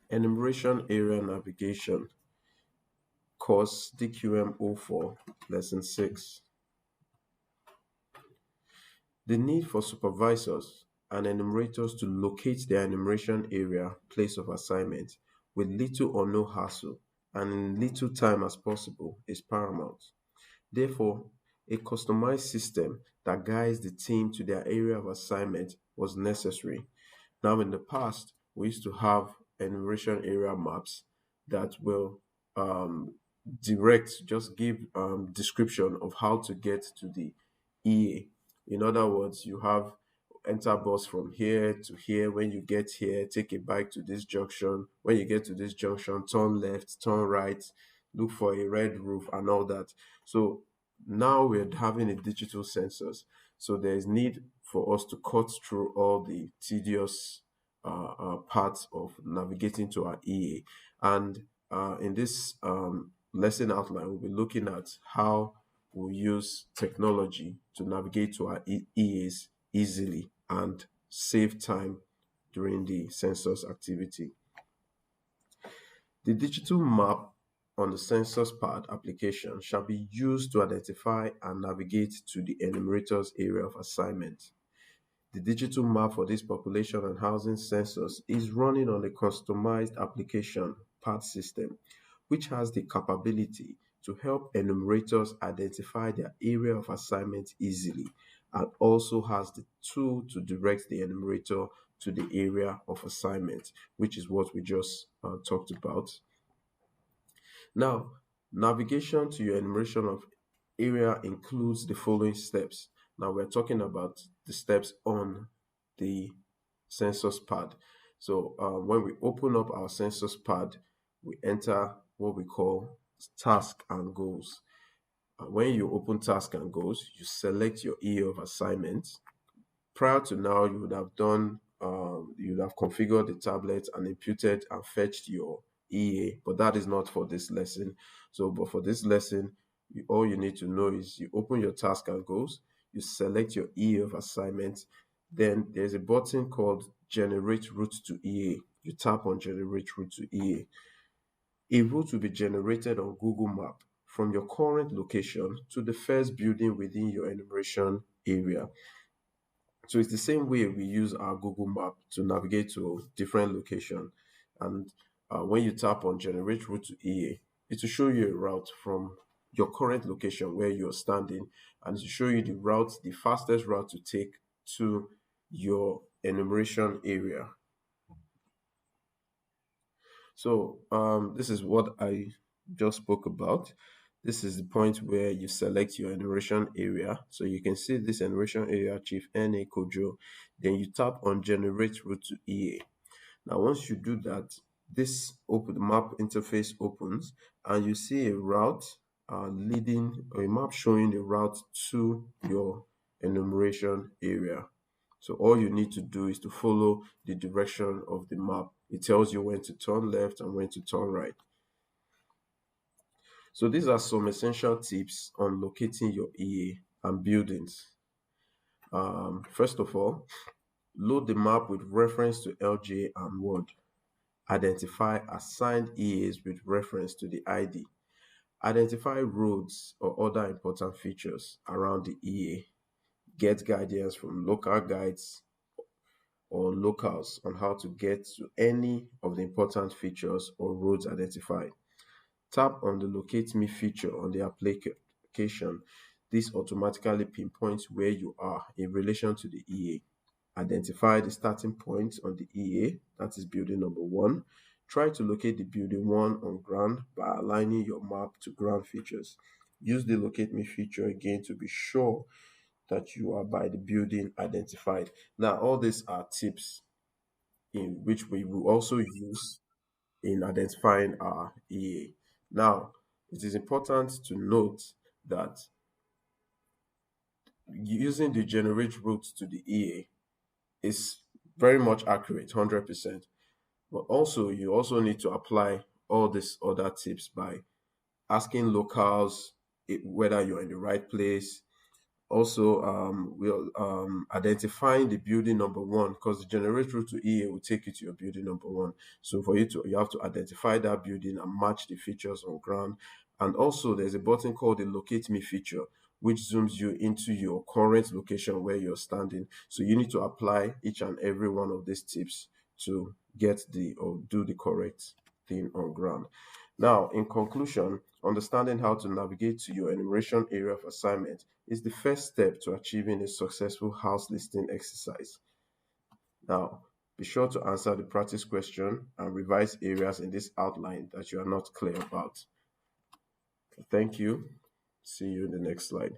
Enumeration Area Navigation, course DQM04, Lesson 6. The need for supervisors and enumerators to locate their enumeration area place of assignment with little or no hassle and in little time as possible is paramount. Therefore, a customized system that guides the team to their area of assignment was necessary. Now, in the past, we used to have enumeration area maps that will just give description of how to get to the EA. In other words, you have enter bus from here to here. When you get here, take a bike to this junction. When you get to this junction, turn left, turn right, look for a red roof and all that. So now we're having a digital census. So there is need for us to cut through all the tedious parts of navigating to our EA. And in this lesson outline, we'll be looking at how we use technology to navigate to our EAs easily and save time during the census activity. The digital map on the census pad application shall be used to identify and navigate to the enumerator's area of assignment. The digital map for this population and housing census is running on a customized application PAD system, which has the capability to help enumerators identify their area of assignment easily and also has the tool to direct the enumerator to the area of assignment, which is what we just talked about. Now, navigation to your enumeration of area includes the following steps. Now, we're talking about the steps on the census pad. So, when we open up our census pad, we enter what we call task and goals. When you open task and goals, you select your area of assignment. Prior to now, you would have configured the tablet and imputed and fetched your EA, but that is not for this lesson. So, but for this lesson, all you need to know is you open your task and goals, you select your EA of assignment, then there's a button called Generate Route to EA. You tap on Generate Route to EA. A route will be generated on Google Map from your current location to the first building within your enumeration area. So it's the same way we use our Google Map to navigate to different locations. And when you tap on Generate Route to EA, it will show you a route from your current location where you're standing, and it will show you the fastest route to take to your enumeration area. So this is what I just spoke about. This is the point where you select your enumeration area. So you can see this enumeration area, Chief N.A. Kojo. Then you tap on Generate Route to EA. Now, once you do that, this open map interface opens and you see a route leading or a map showing the route to your enumeration area. So all you need to do is to follow the direction of the map. It tells you when to turn left and when to turn right. So these are some essential tips on locating your EA and buildings. First of all, load the map with reference to LJ and Word. Identify assigned EAs with reference to the ID. Identify roads or other important features around the EA. Get guidance from local guides or locals on how to get to any of the important features or roads identified. Tap on the Locate Me feature on the application. This automatically pinpoints where you are in relation to the EA. Identify the starting point on the EA, that is building number 1. Try to locate the building 1 on ground by aligning your map to ground features. Use the Locate Me feature again to be sure that you are by the building identified. Now, all these are tips in which we will also use in identifying our EA. Now, it is important to note that using the generate route to the EA is very much accurate, 100%. But also, you also need to apply all these other tips by asking locals whether you're in the right place, Also, we'll identifying the building number one, because the generate route to EA will take you to your building number one. So for you have to identify that building and match the features on ground. And also there's a button called the locate me feature, which zooms you into your current location where you're standing. So you need to apply each and every one of these tips to get the or do the correct thing on ground. Now, in conclusion, understanding how to navigate to your enumeration area of assignment is the first step to achieving a successful house listing exercise. Now, be sure to answer the practice question and revise areas in this outline that you are not clear about. Thank you. See you in the next slide.